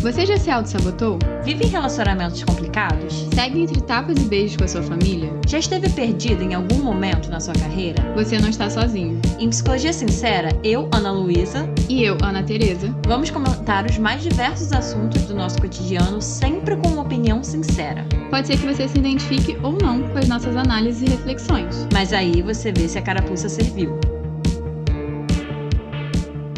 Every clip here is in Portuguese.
Você já se auto-sabotou? Vive em relacionamentos complicados? Segue entre tapas e beijos com a sua família? Já esteve perdido em algum momento na sua carreira? Você não está sozinho. Em Psicologia Sincera, eu, Ana Luísa, E eu, Ana Tereza, vamos comentar os mais diversos assuntos do nosso cotidiano, sempre com uma opinião sincera. pode ser que você se identifique ou não com as nossas análises e reflexões. Mas aí você vê se a carapuça serviu.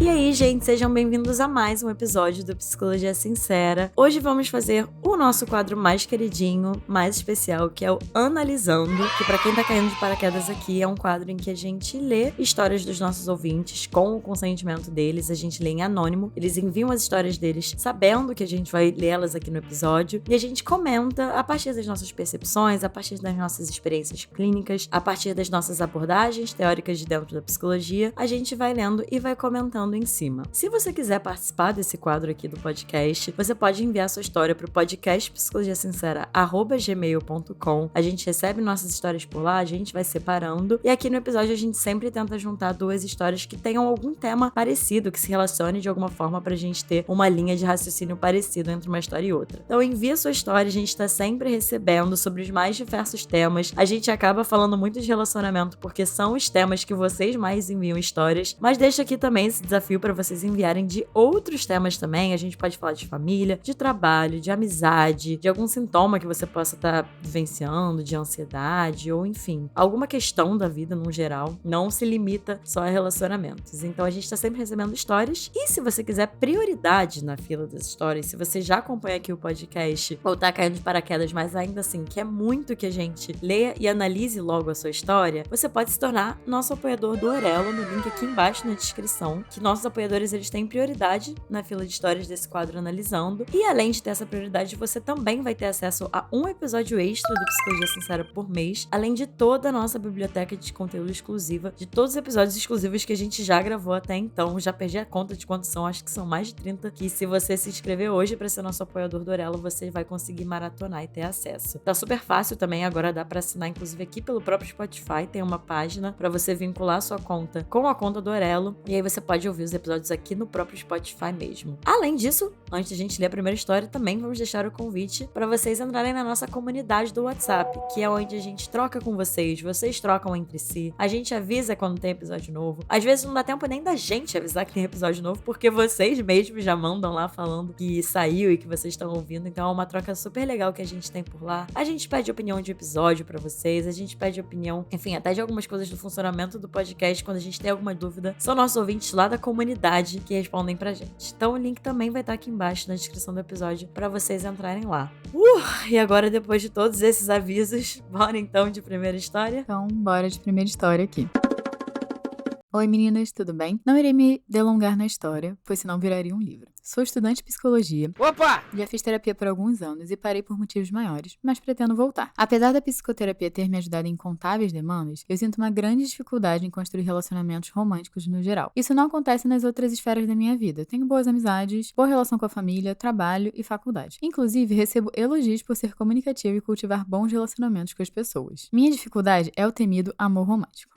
E aí, gente, sejam bem-vindos a mais um episódio do Psicologia Sincera. Hoje vamos fazer o nosso quadro mais queridinho, mais especial, que é o Analisando, que pra quem tá caindo de paraquedas aqui, é um quadro em que a gente lê histórias dos nossos ouvintes com o consentimento deles, a gente lê em anônimo, eles enviam as histórias deles sabendo que a gente vai lê-las aqui no episódio, e a gente comenta a partir das nossas percepções, a partir das nossas experiências clínicas, a partir das nossas abordagens teóricas de dentro da psicologia, a gente vai lendo e vai comentando em cima. Se você quiser participar desse quadro aqui do podcast, você pode enviar sua história para o podcast psicologiasincera@gmail.com. A gente recebe nossas histórias por lá, a gente vai separando, e aqui no episódio a gente sempre tenta juntar duas histórias que tenham algum tema parecido, que se relacione de alguma forma pra gente ter uma linha de raciocínio parecido entre uma história e outra. Então envia sua história, a gente tá sempre recebendo sobre os mais diversos temas. A gente acaba falando muito de relacionamento porque são os temas que vocês mais enviam histórias, mas deixa aqui também esse desafio para vocês enviarem de outros temas também. A gente pode falar de família, de trabalho, de amizade, de algum sintoma que você possa estar vivenciando, de ansiedade, ou enfim, alguma questão da vida no geral. Não se limita só a relacionamentos. Então a gente tá sempre recebendo histórias, e se você quiser prioridade na fila das histórias, se você já acompanha aqui o podcast ou tá caindo de paraquedas, mas ainda assim quer muito que a gente leia e analise logo a sua história, você pode se tornar nosso apoiador do Orelo, no link aqui embaixo na descrição, que nossos apoiadores, eles têm prioridade na fila de histórias desse quadro Analisando, e além de ter essa prioridade, você também vai ter acesso a um episódio extra do Psicologia Sincera por mês, além de toda a nossa biblioteca de conteúdo exclusiva, de todos os episódios exclusivos que a gente já gravou até então. Já perdi a conta de quantos são, acho que são mais de 30, que se você se inscrever hoje para ser nosso apoiador do Orelo, você vai conseguir maratonar e ter acesso. Tá super fácil também, agora dá para assinar, inclusive aqui pelo próprio Spotify, tem uma página para você vincular a sua conta com a conta do Orelo, e aí você pode ouvir os episódios aqui no próprio Spotify mesmo. Além disso, antes de a gente ler a primeira história, também vamos deixar o convite para vocês entrarem na nossa comunidade do WhatsApp, que é onde a gente troca com vocês trocam entre si, a gente avisa quando tem episódio novo. Às vezes não dá tempo nem da gente avisar que tem episódio novo, porque vocês mesmos já mandam lá falando que saiu e que vocês estão ouvindo, então é uma troca super legal que a gente tem por lá. A gente pede opinião de episódio para vocês, a gente pede opinião, enfim, até de algumas coisas do funcionamento do podcast, quando a gente tem alguma dúvida. São nossos ouvintes lá da comunidade que respondem pra gente. Então o link também vai estar aqui embaixo na descrição do episódio para vocês entrarem lá. E agora, depois de todos esses avisos, bora então de primeira história? Então, bora de primeira história aqui. Oi meninas, tudo bem? Não irei me delongar na história, pois senão viraria um livro. Sou estudante de psicologia. Opa! Já fiz terapia por alguns anos e parei por motivos maiores, mas pretendo voltar. Apesar da psicoterapia ter me ajudado em incontáveis demandas, eu sinto uma grande dificuldade em construir relacionamentos românticos no geral. Isso não acontece nas outras esferas da minha vida. Tenho boas amizades, boa relação com a família, trabalho e faculdade. Inclusive, recebo elogios por ser comunicativa e cultivar bons relacionamentos com as pessoas. Minha dificuldade é o temido amor romântico.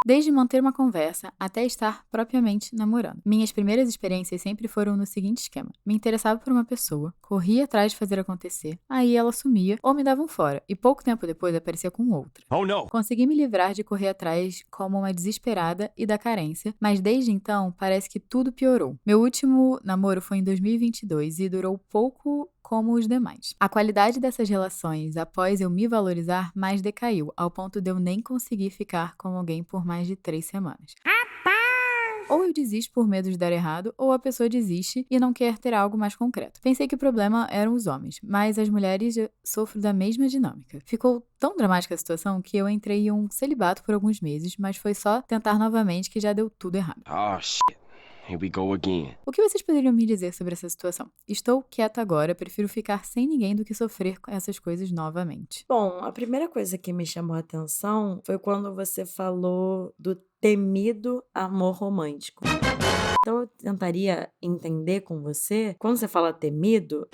Desde manter uma conversa até estar propriamente namorando. Minhas primeiras experiências sempre foram no seguinte esquema. Me interessava por uma pessoa, corria atrás de fazer acontecer, aí ela sumia ou me dava um fora, e pouco tempo depois aparecia com outra. Oh não! Consegui me livrar de correr atrás como uma desesperada e da carência, mas desde então parece que tudo piorou. Meu último namoro foi em 2022 e durou pouco como os demais. A qualidade dessas relações, após eu me valorizar, mais decaiu, ao ponto de eu nem conseguir ficar com alguém por mais de 3 semanas. Ou eu desisto por medo de dar errado, ou a pessoa desiste e não quer ter algo mais concreto. Pensei que o problema eram os homens, mas as mulheres sofrem da mesma dinâmica. Ficou tão dramática a situação que eu entrei em um celibato por alguns meses, mas foi só tentar novamente que já deu tudo errado. Oh shit. Here we go again. O que vocês poderiam me dizer sobre essa situação? Estou quieta agora, prefiro ficar sem ninguém do que sofrer com essas coisas novamente. Bom, a primeira coisa que me chamou a atenção foi quando você falou do temido amor romântico. Então eu tentaria entender com você, quando você fala temido,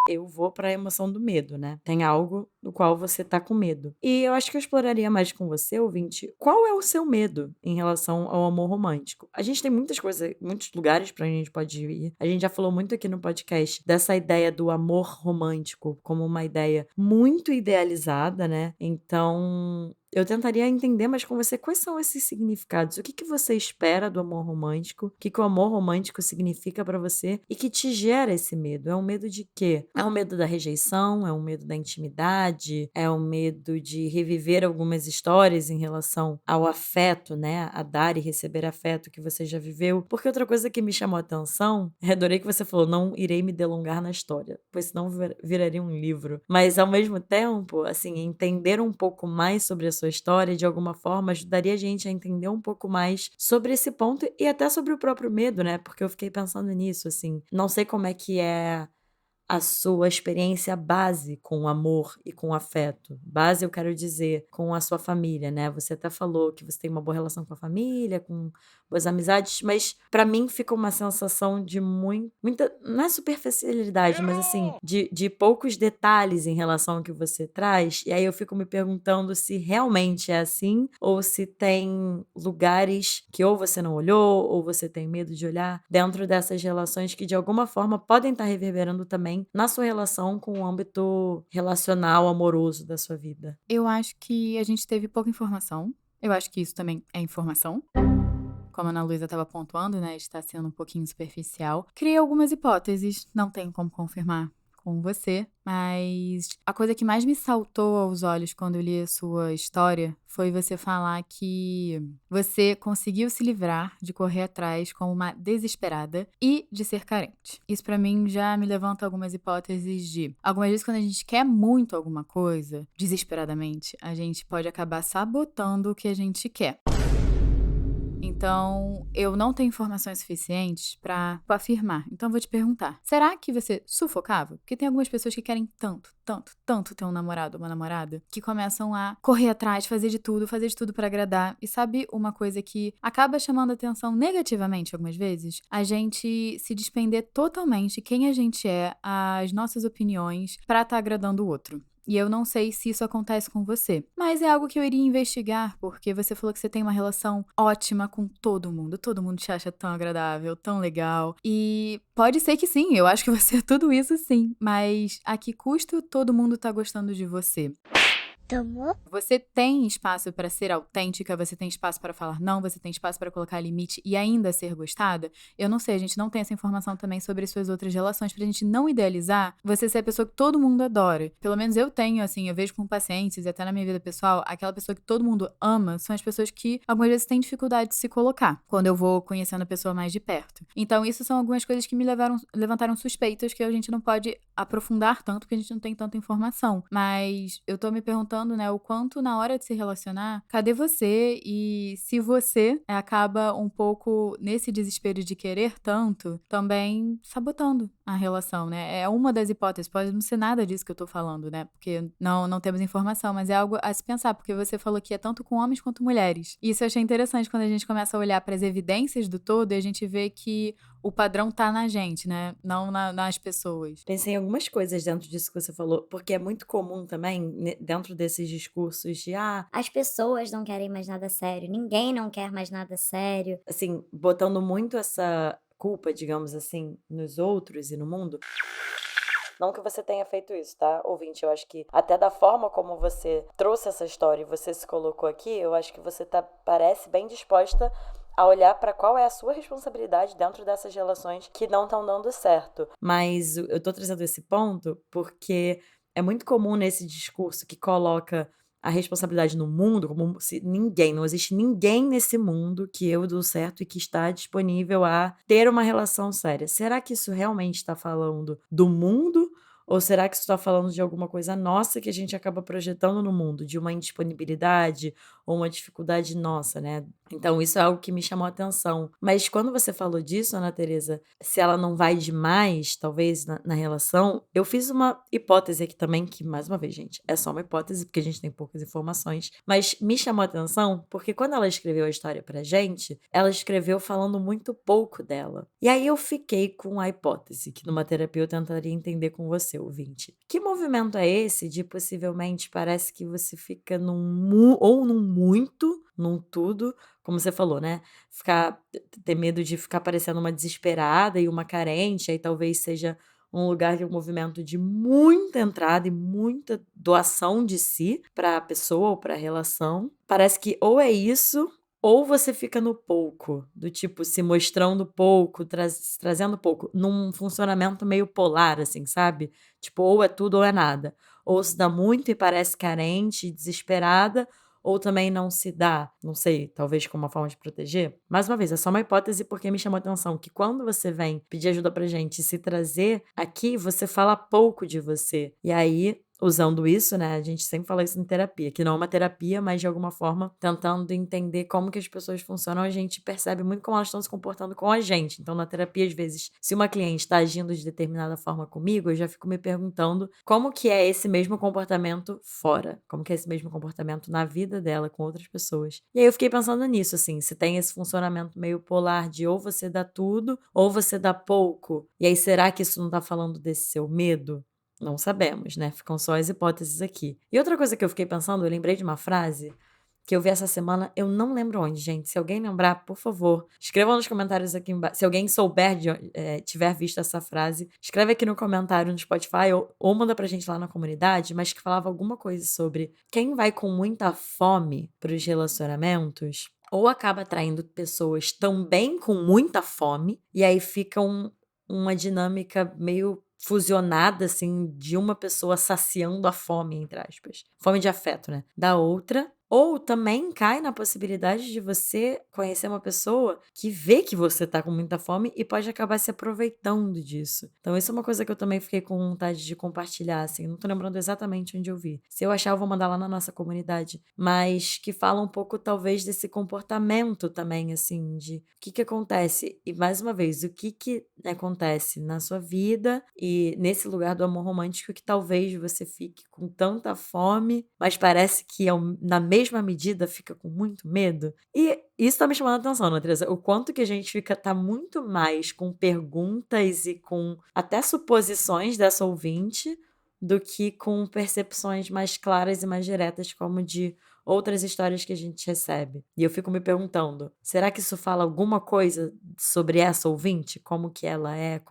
eu vou pra emoção do medo, né? Tem algo do qual você tá com medo. E eu acho que eu exploraria mais com você, ouvinte, qual é o seu medo em relação ao amor romântico? A gente tem muitas coisas, muitos lugares pra gente pode ir. A gente já falou muito aqui no podcast dessa ideia do amor romântico como uma ideia muito idealizada, né? Então, eu tentaria entender mais com você quais são esses significados. O que que você espera do amor romântico? O que que o amor romântico significa pra você e que te gera esse medo? É um medo de quê? É um medo da rejeição? É um medo da intimidade? É um medo de reviver algumas histórias em relação ao afeto, né? A dar e receber afeto que você já viveu? Porque outra coisa que me chamou a atenção, adorei que você falou, não irei me delongar na história, pois senão viraria um livro. Mas ao mesmo tempo, assim, entender um pouco mais sobre a sua história, de alguma forma, ajudaria a gente a entender um pouco mais sobre esse ponto e até sobre o próprio medo, né? Porque eu fiquei pensando nisso, assim. Não sei como é que é a sua experiência base com o amor e com o afeto. Base, eu quero dizer, com a sua família, né? Você até falou que você tem uma boa relação com a família, com boas amizades, mas pra mim fica uma sensação de muita, não é superficialidade, mas assim, de poucos detalhes em relação ao que você traz. E aí eu fico me perguntando se realmente é assim ou se tem lugares que ou você não olhou ou você tem medo de olhar dentro dessas relações que de alguma forma podem estar reverberando também na sua relação com o âmbito relacional, amoroso da sua vida. Eu acho que a gente teve pouca informação. Eu acho que isso também é informação. Como a Ana Luísa estava pontuando, né, está sendo um pouquinho superficial. Criei algumas hipóteses, não tenho como confirmar com você, mas a coisa que mais me saltou aos olhos quando eu li a sua história foi você falar que você conseguiu se livrar de correr atrás como uma desesperada e de ser carente. Isso pra mim já me levanta algumas hipóteses de algumas vezes quando a gente quer muito alguma coisa, desesperadamente, a gente pode acabar sabotando o que a gente quer. Então, eu não tenho informações suficientes pra afirmar. Então, eu vou te perguntar: será que você sufocava? Porque tem algumas pessoas que querem tanto, tanto, tanto ter um namorado ou uma namorada que começam a correr atrás, fazer de tudo pra agradar. E sabe uma coisa que acaba chamando atenção negativamente algumas vezes? A gente se despender totalmente quem a gente é, as nossas opiniões, pra estar agradando o outro. E eu não sei se isso acontece com você. Mas é algo que eu iria investigar, porque você falou que você tem uma relação ótima com todo mundo. Todo mundo te acha tão agradável, tão legal. E pode ser que sim, eu acho que você é tudo isso sim. Mas a que custo todo mundo tá gostando de você? Você tem espaço pra ser autêntica, você tem espaço pra falar não, você tem espaço pra colocar limite e ainda ser gostada? Eu não sei, a gente não tem essa informação também sobre suas outras relações, pra gente não idealizar você ser a pessoa que todo mundo adora. Pelo menos eu tenho, assim, eu vejo com pacientes e até na minha vida pessoal, aquela pessoa que todo mundo ama são as pessoas que algumas vezes têm dificuldade de se colocar, quando eu vou conhecendo a pessoa mais de perto. Então, isso são algumas coisas que me levantaram suspeitas que a gente não pode aprofundar tanto, porque a gente não tem tanta informação. Mas eu tô me perguntando, né, o quanto na hora de se relacionar, cadê você? E se você acaba um pouco nesse desespero de querer tanto, também sabotando a relação, né? É uma das hipóteses, pode não ser nada disso que eu tô falando, né? Porque não temos informação, mas é algo a se pensar, porque você falou que é tanto com homens quanto mulheres. Isso eu achei interessante quando a gente começa a olhar para as evidências do todo e a gente vê que o padrão tá na gente, né? Não nas pessoas. Pensei em algumas coisas dentro disso que você falou, porque é muito comum também, dentro desses discursos de, As pessoas não querem mais nada sério, ninguém não quer mais nada sério. assim, botando muito essa culpa, digamos assim, nos outros e no mundo. Não que você tenha feito isso, tá, ouvinte? Eu acho que até da forma como você trouxe essa história e você se colocou aqui, eu acho que você parece bem disposta a olhar pra qual é a sua responsabilidade dentro dessas relações que não estão dando certo. Mas eu tô trazendo esse ponto porque é muito comum nesse discurso que coloca a responsabilidade no mundo, como se não existe ninguém nesse mundo que eu dou certo e que está disponível a ter uma relação séria. Será que isso realmente está falando do mundo? Ou será que isso está falando de alguma coisa nossa que a gente acaba projetando no mundo? De uma indisponibilidade ou uma dificuldade nossa, né? Então, isso é algo que me chamou a atenção. Mas quando você falou disso, Ana Teresa, se ela não vai demais, talvez, na relação, eu fiz uma hipótese aqui também, que, mais uma vez, gente, é só uma hipótese, porque a gente tem poucas informações. Mas me chamou a atenção porque quando ela escreveu a história pra gente, ela escreveu falando muito pouco dela. E aí eu fiquei com a hipótese, que numa terapia eu tentaria entender com você, ouvinte. Que movimento é esse de possivelmente parece que você fica ou num muito, num tudo, como você falou, né? Ter medo de ficar parecendo uma desesperada e uma carente, aí talvez seja um lugar de um movimento de muita entrada e muita doação de si para a pessoa ou para a relação. Parece que ou é isso, ou você fica no pouco, do tipo se mostrando pouco, trazendo pouco, num funcionamento meio polar, assim, sabe? Tipo, ou é tudo ou é nada. Ou se dá muito e parece carente, desesperada, ou também não se dá, não sei, talvez como uma forma de proteger. Mais uma vez, é só uma hipótese porque me chamou a atenção que quando você vem pedir ajuda pra gente e se trazer aqui, você fala pouco de você. E aí, usando isso, né, a gente sempre fala isso em terapia, que não é uma terapia, mas de alguma forma tentando entender como que as pessoas funcionam, a gente percebe muito como elas estão se comportando com a gente. Então, na terapia, às vezes, se uma cliente está agindo de determinada forma comigo, eu já fico me perguntando como que é esse mesmo comportamento fora, como que é esse mesmo comportamento na vida dela com outras pessoas. E aí eu fiquei pensando nisso, assim, se tem esse funcionamento meio polar de ou você dá tudo, ou você dá pouco. E aí, será que isso não tá falando desse seu medo? Não sabemos, né? Ficam só as hipóteses aqui. E outra coisa que eu fiquei pensando, eu lembrei de uma frase que eu vi essa semana, eu não lembro onde, gente. Se alguém lembrar, por favor, escrevam nos comentários aqui embaixo. Se alguém souber, tiver visto essa frase, escreve aqui no comentário no Spotify ou manda pra gente lá na comunidade, mas que falava alguma coisa sobre quem vai com muita fome pros relacionamentos ou acaba atraindo pessoas também com muita fome, e aí fica uma dinâmica meio fusionada, assim, de uma pessoa saciando a fome, entre aspas. Fome de afeto, né? Da outra. Ou também cai na possibilidade de você conhecer uma pessoa que vê que você tá com muita fome e pode acabar se aproveitando disso. Então, isso é uma coisa que eu também fiquei com vontade de compartilhar, assim. Não tô lembrando exatamente onde eu vi. Se eu achar, eu vou mandar lá na nossa comunidade. Mas que fala um pouco, talvez, desse comportamento também, assim, de o que acontece. E, mais uma vez, o que acontece na sua vida e nesse lugar do amor romântico que talvez você fique com tanta fome, mas parece que na mesma medida fica com muito medo. E isso tá me chamando a atenção, né, Teresa? O quanto que a gente tá muito mais com perguntas e com até suposições dessa ouvinte do que com percepções mais claras e mais diretas, como de outras histórias que a gente recebe. E eu fico me perguntando, será que isso fala alguma coisa sobre essa ouvinte? Como que ela é,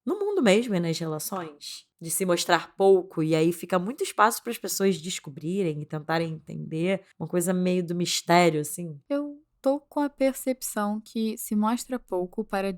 no mundo mesmo e nas relações? De se mostrar pouco, e aí fica muito espaço para as pessoas descobrirem e tentarem entender, uma coisa meio do mistério, assim. Eu tô com a percepção que se mostra pouco para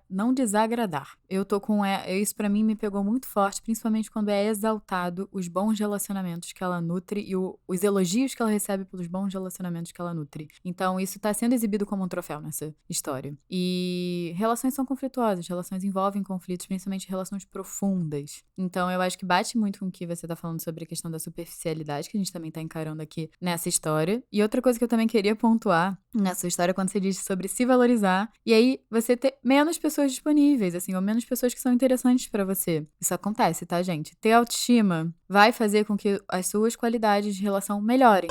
não desagradar. Eu tô com isso pra mim me pegou muito forte, principalmente quando é exaltado os bons relacionamentos que ela nutre e os elogios que ela recebe pelos bons relacionamentos que ela nutre. Então isso tá sendo exibido como um troféu nessa história. E relações são conflituosas, relações envolvem conflitos, principalmente relações profundas. Então eu acho que bate muito com o que você tá falando sobre a questão da superficialidade que a gente também tá encarando aqui nessa história. E outra coisa que eu também queria pontuar nessa história quando você diz sobre se valorizar e aí você ter menos pessoas disponíveis, assim, ou menos pessoas que são interessantes pra você. Isso acontece, tá, gente? Ter autoestima vai fazer com que as suas qualidades de relação melhorem.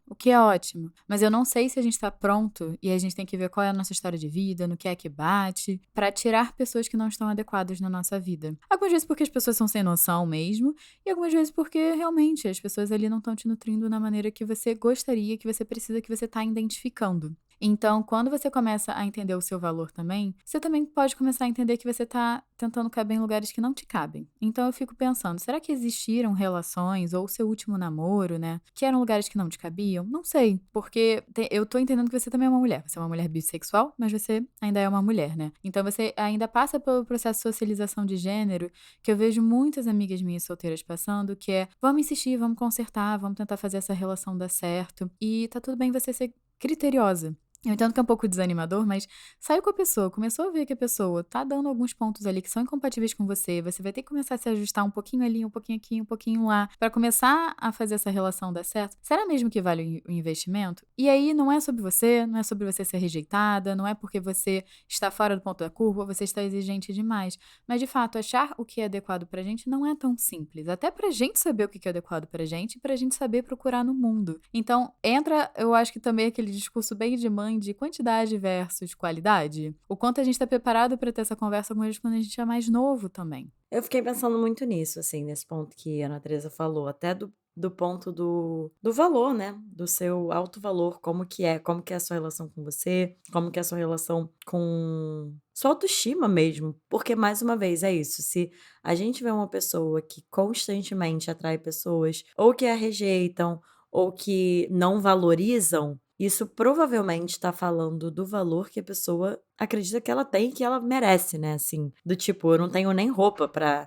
O que é ótimo. Mas eu não sei se a gente tá pronto e a gente tem que ver qual é a nossa história de vida, no que é que bate, pra tirar pessoas que não estão adequadas na nossa vida. Algumas vezes porque as pessoas são sem noção mesmo, e algumas vezes porque realmente as pessoas ali não estão te nutrindo na maneira que você gostaria, que você precisa, que você tá identificando. Então, quando você começa a entender o seu valor também, você também pode começar a entender que você tá tentando caber em lugares que não te cabem. Então, eu fico pensando, será que existiram relações, ou o seu último namoro, né, que eram lugares que não te cabiam? Não sei, porque eu tô entendendo que você também é uma mulher. Você é uma mulher bissexual, mas você ainda é uma mulher, né? Então, você ainda passa pelo processo de socialização de gênero, que eu vejo muitas amigas minhas solteiras passando, que é, vamos insistir, vamos consertar, vamos tentar fazer essa relação dar certo. E tá tudo bem você ser criteriosa. Eu entendo que é um pouco desanimador, mas saiu com a pessoa, começou a ver que a pessoa tá dando alguns pontos ali que são incompatíveis com você vai ter que começar a se ajustar um pouquinho ali, um pouquinho aqui, um pouquinho lá, pra começar a fazer essa relação dar certo. Será mesmo que vale o investimento? E aí não é sobre você, não é sobre você ser rejeitada, não é porque você está fora do ponto da curva, você está exigente demais. Mas de fato, achar o que é adequado pra gente não é tão simples. Até pra gente saber o que é adequado pra gente e pra gente saber procurar no mundo. Então, entra, eu acho que também aquele discurso bem de mãe de quantidade versus qualidade. O quanto a gente tá preparado pra ter essa conversa com eles quando a gente é mais novo também. Eu fiquei pensando muito nisso, assim, nesse ponto que a Ana Teresa falou, até do ponto do valor, né? Do seu alto valor, como que é a sua relação com você, como que é a sua relação com sua autoestima mesmo. Porque, mais uma vez, é isso. Se a gente vê uma pessoa que constantemente atrai pessoas, ou que a rejeitam, ou que não valorizam, isso provavelmente está falando do valor que a pessoa acredita que ela tem e que ela merece, né? Assim, do tipo, eu não tenho nem roupa pra.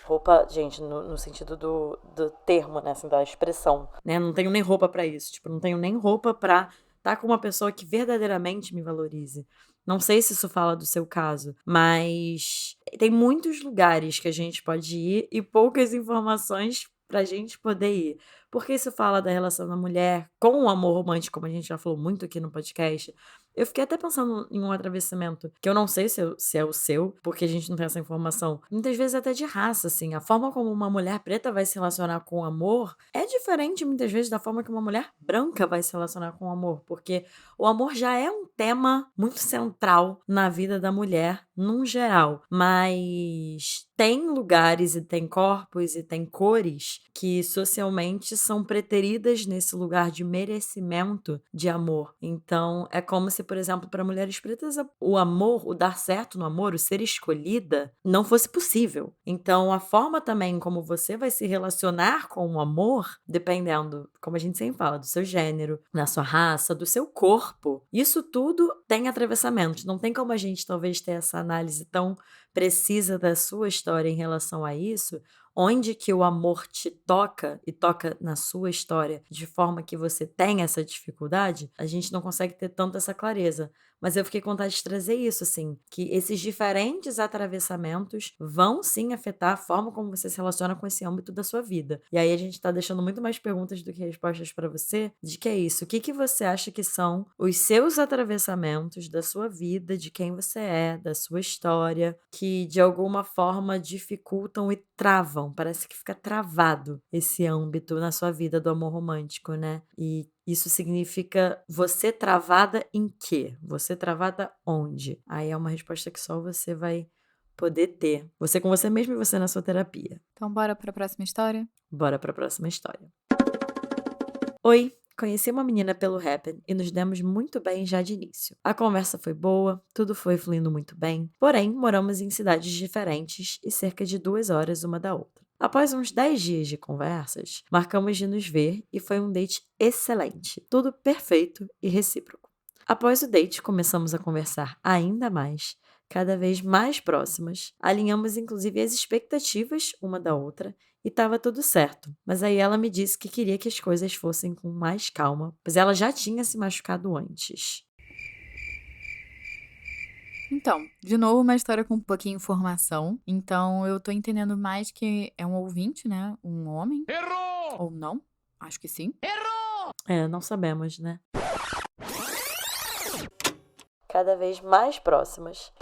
Roupa, gente, no sentido do termo, né? Assim, da expressão, né? Não tenho nem roupa pra isso. Tipo, não tenho nem roupa pra estar com uma pessoa que verdadeiramente me valorize. Não sei se isso fala do seu caso, mas tem muitos lugares que a gente pode ir e poucas informações pra gente poder ir. Porque isso fala da relação da mulher com o amor romântico, como a gente já falou muito aqui no podcast. Eu fiquei até pensando em um atravessamento, que eu não sei se é o seu, porque a gente não tem essa informação. Muitas vezes até de raça, assim. A forma como uma mulher preta vai se relacionar com o amor é diferente, muitas vezes, da forma que uma mulher branca vai se relacionar com o amor. Porque o amor já é um tema muito central na vida da mulher, num geral. Mas tem lugares e tem corpos e tem cores que socialmente são preteridas nesse lugar de merecimento de amor. Então, é como se, por exemplo, para mulheres pretas, o amor, o dar certo no amor, o ser escolhida, não fosse possível. Então, a forma também como você vai se relacionar com o amor, dependendo, como a gente sempre fala, do seu gênero, da sua raça, do seu corpo, isso tudo tem atravessamentos. Não tem como a gente talvez ter essa análise tão precisa da sua história em relação a isso, onde que o amor te toca e toca na sua história de forma que você tem essa dificuldade, a gente não consegue ter tanto essa clareza. Mas eu fiquei com vontade de trazer isso, assim, que esses diferentes atravessamentos vão sim afetar a forma como você se relaciona com esse âmbito da sua vida. E aí a gente tá deixando muito mais perguntas do que respostas pra você, de que é isso. O que você acha que são os seus atravessamentos da sua vida, de quem você é, da sua história, que de alguma forma dificultam e travam, parece que fica travado esse âmbito na sua vida do amor romântico, né? E isso significa você travada em quê? Você travada onde? Aí é uma resposta que só você vai poder ter. Você com você mesmo e você na sua terapia. Então, bora pra próxima história? Bora pra próxima história. Oi, conheci uma menina pelo Happn e nos demos muito bem já de início. A conversa foi boa, tudo foi fluindo muito bem, porém moramos em cidades diferentes e cerca de 2 horas uma da outra. Após uns 10 dias de conversas, marcamos de nos ver e foi um date excelente, tudo perfeito e recíproco. Após o date, começamos a conversar ainda mais, cada vez mais próximas, alinhamos inclusive as expectativas uma da outra e estava tudo certo. Mas aí ela me disse que queria que as coisas fossem com mais calma, pois ela já tinha se machucado antes. Então, de novo, uma história com um pouquinho de informação. Então, eu tô entendendo mais que é um ouvinte, né? Um homem. Errou! Ou não? Acho que sim. Não sabemos, né? Cada vez mais próximas.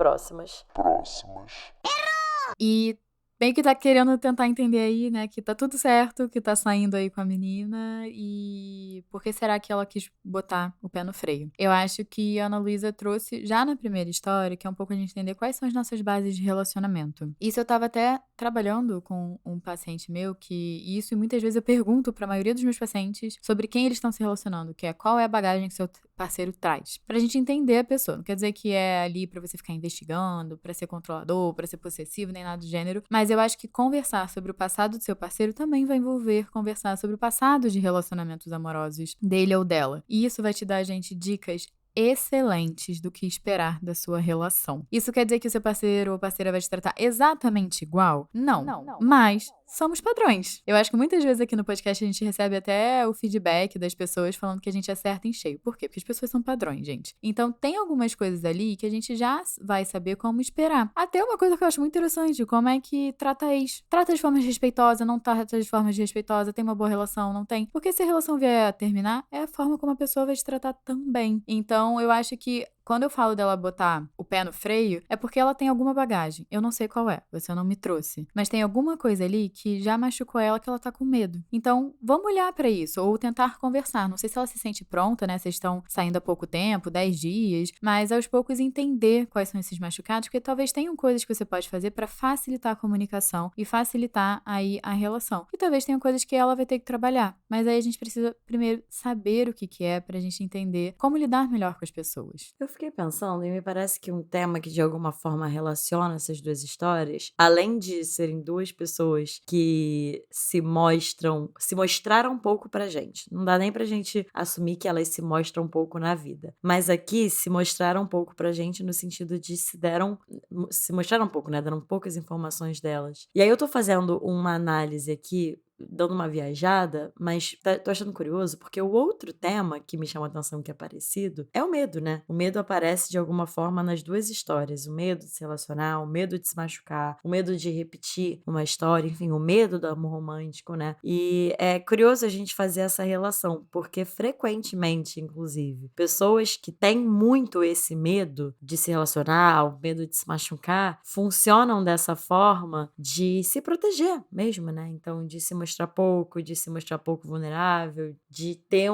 E bem que tá querendo tentar entender aí, né, que tá tudo certo, que tá saindo aí com a menina e por que será que ela quis botar o pé no freio? Eu acho que a Ana Luísa trouxe já na primeira história, que é um pouco a gente entender quais são as nossas bases de relacionamento. Isso eu tava até trabalhando com um paciente meu e muitas vezes eu pergunto pra maioria dos meus pacientes sobre quem eles estão se relacionando, que é qual é a bagagem que seu parceiro traz. Pra gente entender a pessoa. Não quer dizer que é ali pra você ficar investigando, pra ser controlador, pra ser possessivo, nem nada do gênero, mas eu acho que conversar sobre o passado do seu parceiro também vai envolver conversar sobre o passado de relacionamentos amorosos dele ou dela. E isso vai te dar, gente, dicas excelentes do que esperar da sua relação. Isso quer dizer que o seu parceiro ou parceira vai te tratar exatamente igual? Não. Mas somos padrões. Eu acho que muitas vezes aqui no podcast a gente recebe até o feedback das pessoas falando que a gente acerta em cheio. Por quê? Porque as pessoas são padrões, gente. Então tem algumas coisas ali que a gente já vai saber como esperar. Até uma coisa que eu acho muito interessante, como é que trata ex. Trata de forma respeitosa, não trata de forma desrespeitosa, tem uma boa relação, não tem. Porque se a relação vier a terminar, é a forma como a pessoa vai te tratar também. Então eu acho que quando eu falo dela botar o pé no freio, é porque ela tem alguma bagagem. Eu não sei qual é, você não me trouxe. Mas tem alguma coisa ali que já machucou ela que ela tá com medo. Então, vamos olhar pra isso, ou tentar conversar. Não sei se ela se sente pronta, né? Vocês estão saindo há pouco tempo, 10 dias, mas aos poucos entender quais são esses machucados, porque talvez tenham coisas que você pode fazer pra facilitar a comunicação e facilitar aí a relação. E talvez tenham coisas que ela vai ter que trabalhar. Mas aí a gente precisa primeiro saber o que é pra gente entender como lidar melhor com as pessoas. Eu fiquei pensando e me parece que um tema que de alguma forma relaciona essas duas histórias, além de serem duas pessoas que se mostraram um pouco pra gente. Não dá nem pra gente assumir que elas se mostram um pouco na vida. Mas aqui se mostraram um pouco pra gente no sentido de se mostraram um pouco, né? Deram poucas informações delas. E aí eu tô fazendo uma análise aqui, dando uma viajada, mas tô achando curioso porque o outro tema que me chama a atenção que é parecido é o medo, né? O medo aparece de alguma forma nas duas histórias. O medo de se relacionar, o medo de se machucar, o medo de repetir uma história, enfim, o medo do amor romântico, né? E é curioso a gente fazer essa relação, porque frequentemente, inclusive, pessoas que têm muito esse medo de se relacionar, o medo de se machucar, funcionam dessa forma de se proteger mesmo, né? Então, de se mostrar pouco vulnerável, de ter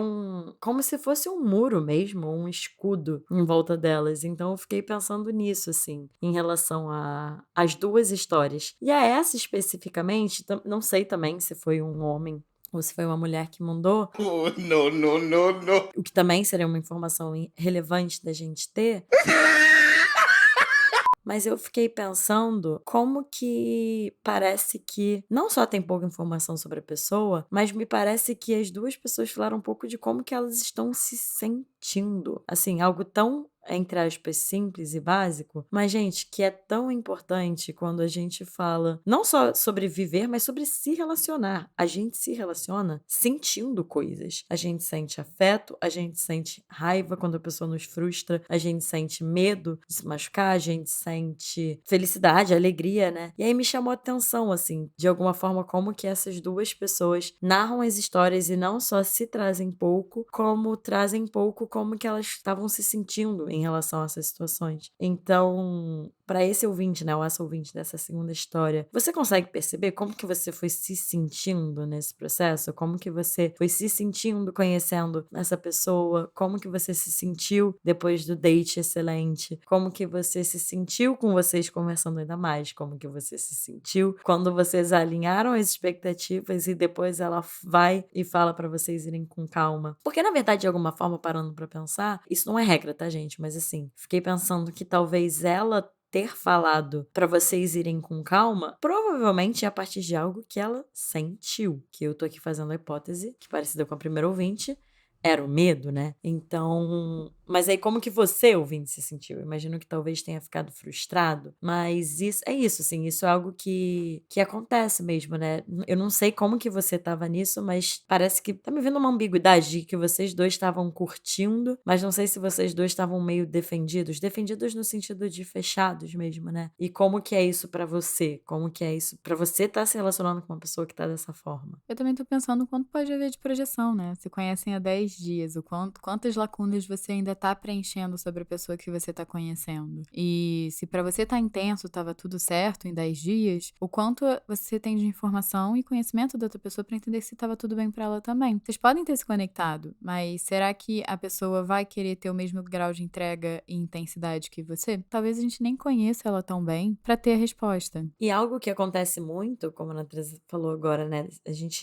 como se fosse um muro mesmo, um escudo em volta delas. Então eu fiquei pensando nisso, assim, em relação às duas histórias. E a essa especificamente, não sei também se foi um homem ou se foi uma mulher que mandou. Oh, no, no, no, no. O que também seria uma informação relevante da gente ter. Mas eu fiquei pensando como que parece que não só tem pouca informação sobre a pessoa, mas me parece que as duas pessoas falaram um pouco de como que elas estão se sentindo. Assim, algo tão, entre aspas, simples e básico, mas, gente, que é tão importante quando a gente fala não só sobre viver, mas sobre se relacionar. A gente se relaciona sentindo coisas. A gente sente afeto, a gente sente raiva quando a pessoa nos frustra, a gente sente medo de se machucar, a gente sente felicidade, alegria, né? E aí me chamou a atenção, assim, de alguma forma, como que essas duas pessoas narram as histórias e não só se trazem pouco, como trazem pouco como que elas estavam se sentindo em relação a essas situações. Então, para esse ouvinte, né, o essa ouvinte dessa segunda história, você consegue perceber como que você foi se sentindo nesse processo? Como que você foi se sentindo conhecendo essa pessoa? Como que você se sentiu depois do date excelente? Como que você se sentiu com vocês conversando ainda mais? Como que você se sentiu quando vocês alinharam as expectativas e depois ela vai e fala para vocês irem com calma? Porque, na verdade, de alguma forma, parando para pensar, isso não é regra, tá, gente? Mas assim, fiquei pensando que talvez ela ter falado pra vocês irem com calma, provavelmente é a partir de algo que ela sentiu. Que eu tô aqui fazendo a hipótese, que parecida com a primeira ouvinte, era o medo, né? Então, mas aí como que você, ouvinte, se sentiu? Eu imagino que talvez tenha ficado frustrado, mas isso é isso, assim, isso é algo que acontece mesmo, né? Eu não sei como que você tava nisso, mas parece que tá me vendo uma ambiguidade de que vocês dois estavam curtindo, mas não sei se vocês dois estavam meio defendidos no sentido de fechados mesmo, né? E como que é isso pra você? Como que é isso pra você estar se relacionando com uma pessoa que tá dessa forma? Eu também tô pensando o quanto pode haver de projeção, né? Se conhecem há 10 dias, quantas lacunas você ainda tá preenchendo sobre a pessoa que você tá conhecendo. E se pra você tá intenso, tava tudo certo em 10 dias, o quanto você tem de informação e conhecimento da outra pessoa pra entender se tava tudo bem pra ela também. Vocês podem ter se conectado, mas será que a pessoa vai querer ter o mesmo grau de entrega e intensidade que você? Talvez a gente nem conheça ela tão bem pra ter a resposta. E algo que acontece muito, como a Natreza falou agora, né?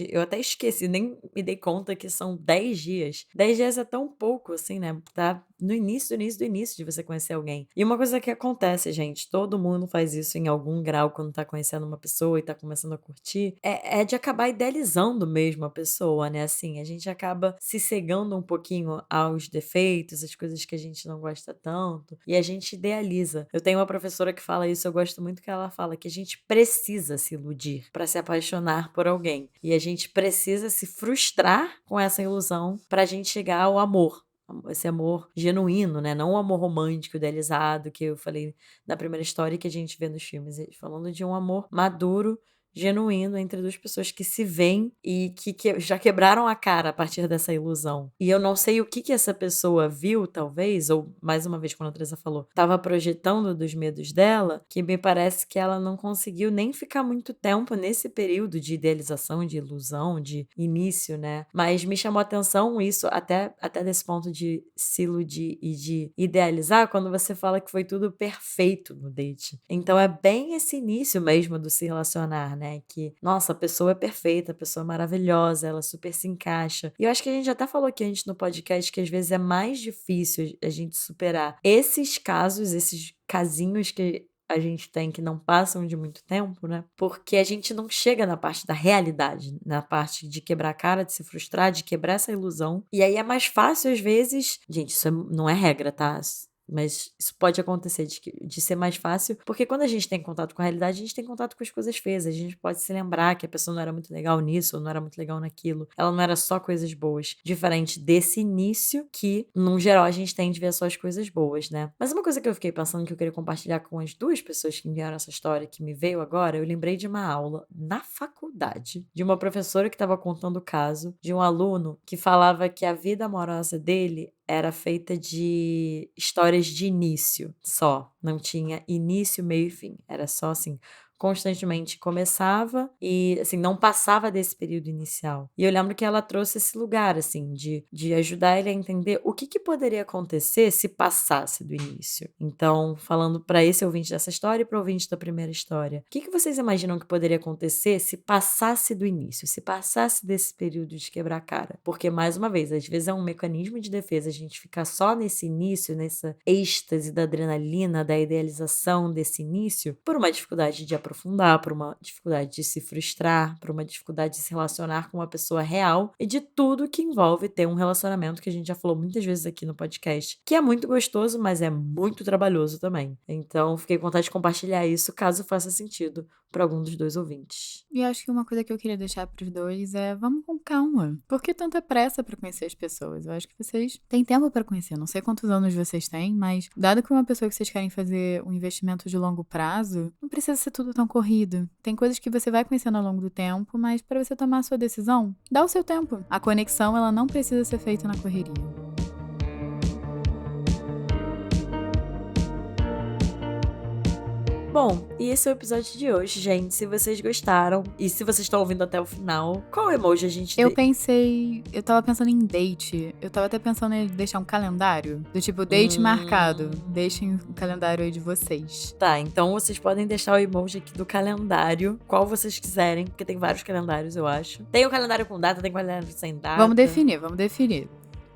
Eu até esqueci, nem me dei conta que são 10 dias. 10 dias é tão pouco, assim, né? Tá no início de você conhecer alguém. E uma coisa que acontece, gente, todo mundo faz isso em algum grau quando tá conhecendo uma pessoa e tá começando a curtir, é de acabar idealizando mesmo a pessoa, né? Assim, a gente acaba se cegando um pouquinho aos defeitos, às coisas que a gente não gosta tanto, e a gente idealiza. Eu tenho uma professora que fala isso, eu gosto muito que ela fala que a gente precisa se iludir pra se apaixonar por alguém. E a gente precisa se frustrar com essa ilusão pra gente chegar ao amor. Esse amor genuíno, né? Não o amor romântico, idealizado, que eu falei na primeira história que a gente vê nos filmes. Falando de um amor maduro, genuíno, entre duas pessoas que se veem e que já quebraram a cara a partir dessa ilusão. E eu não sei o que essa pessoa viu, talvez, ou mais uma vez, quando a Teresa falou, estava projetando dos medos dela, que me parece que ela não conseguiu nem ficar muito tempo nesse período de idealização, de ilusão, de início, né? Mas me chamou a atenção isso, até desse ponto de se iludir e de idealizar, quando você fala que foi tudo perfeito no date. Então é bem esse início mesmo do se relacionar, né? Que, nossa, a pessoa é perfeita, a pessoa é maravilhosa, ela super se encaixa. E eu acho que a gente até falou aqui antes no podcast que às vezes é mais difícil a gente superar esses casos, esses casinhos que a gente tem que não passam de muito tempo, né? Porque a gente não chega na parte da realidade, na parte de quebrar a cara, de se frustrar, de quebrar essa ilusão. E aí é mais fácil, às vezes. Gente, isso não é regra, tá? Mas isso pode acontecer de ser mais fácil, porque quando a gente tem contato com a realidade, a gente tem contato com as coisas feias. A gente pode se lembrar que a pessoa não era muito legal nisso, ou não era muito legal naquilo. Ela não era só coisas boas. Diferente desse início que, no geral, a gente tem de ver só as coisas boas, né? Mas uma coisa que eu fiquei pensando que eu queria compartilhar com as duas pessoas que enviaram essa história, que me veio agora, eu lembrei de uma aula na faculdade, de uma professora que estava contando o caso de um aluno que falava que a vida amorosa dele era feita de histórias de início só. Não tinha início, meio e fim. Era só assim, constantemente começava e, assim, não passava desse período inicial. E eu lembro que ela trouxe esse lugar, assim, de ajudar ele a entender o que poderia acontecer se passasse do início. Então, falando para esse ouvinte dessa história e para o ouvinte da primeira história, o que vocês imaginam que poderia acontecer se passasse do início, se passasse desse período de quebrar a cara? Porque, mais uma vez, às vezes é um mecanismo de defesa a gente ficar só nesse início, nessa êxtase da adrenalina, da idealização desse início, por uma dificuldade de aprofundar, por uma dificuldade de se frustrar, por uma dificuldade de se relacionar com uma pessoa real e de tudo que envolve ter um relacionamento, que a gente já falou muitas vezes aqui no podcast, que é muito gostoso, mas é muito trabalhoso também. Então, fiquei com vontade de compartilhar isso, caso faça sentido para algum dos dois ouvintes. E acho que uma coisa que eu queria deixar pros dois é, vamos com calma. Por que tanta pressa pra conhecer as pessoas? Eu acho que vocês têm tempo pra conhecer. Não sei quantos anos vocês têm, mas dado que uma pessoa que vocês querem fazer um investimento de longo prazo, não precisa ser tudo tão corrido. Tem coisas que você vai conhecendo ao longo do tempo, mas pra você tomar a sua decisão, dá o seu tempo. A conexão, ela não precisa ser feita na correria. Bom, e esse é o episódio de hoje, gente. Se vocês gostaram e se vocês estão ouvindo até o final, qual emoji a gente eu tava pensando em date. Eu tava até pensando em deixar um calendário, do tipo date marcado. Deixem o calendário aí de vocês. Tá, então vocês podem deixar o emoji aqui do calendário, qual vocês quiserem, porque tem vários calendários, eu acho. Tem o calendário com data, tem o calendário sem data. Vamos definir.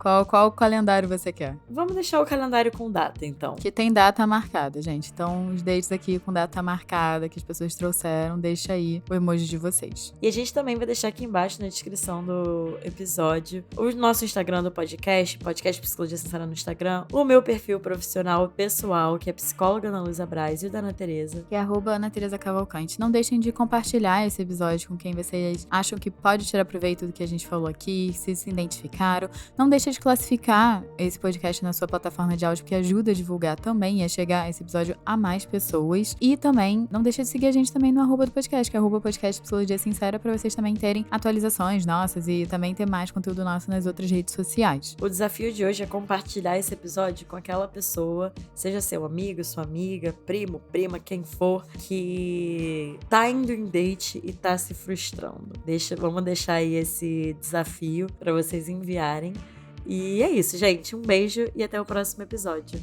Qual calendário você quer? Vamos deixar o calendário com data, então. Que tem data marcada, gente. Então, os dates aqui com data marcada que as pessoas trouxeram, deixa aí o emoji de vocês. E a gente também vai deixar aqui embaixo na descrição do episódio o nosso Instagram do podcast Psicologia Sincera no Instagram, o meu perfil profissional pessoal, que é psicóloga Ana Luísa Braz, e o da Ana Teresa, que é @Ana Teresa Cavalcante. Não deixem de compartilhar esse episódio com quem vocês acham que pode tirar proveito do que a gente falou aqui, se identificaram. Não deixem de classificar esse podcast na sua plataforma de áudio, porque ajuda a divulgar também e a chegar esse episódio a mais pessoas. E também, não deixa de seguir a gente também no @ do podcast, que é @podcast Psicologia Sincera, pra vocês também terem atualizações nossas e também ter mais conteúdo nosso nas outras redes sociais. O desafio de hoje é compartilhar esse episódio com aquela pessoa, seja seu amigo, sua amiga, primo, prima, quem for, que tá indo em date e tá se frustrando. Vamos deixar aí esse desafio pra vocês enviarem. E é isso, gente. Um beijo e até o próximo episódio.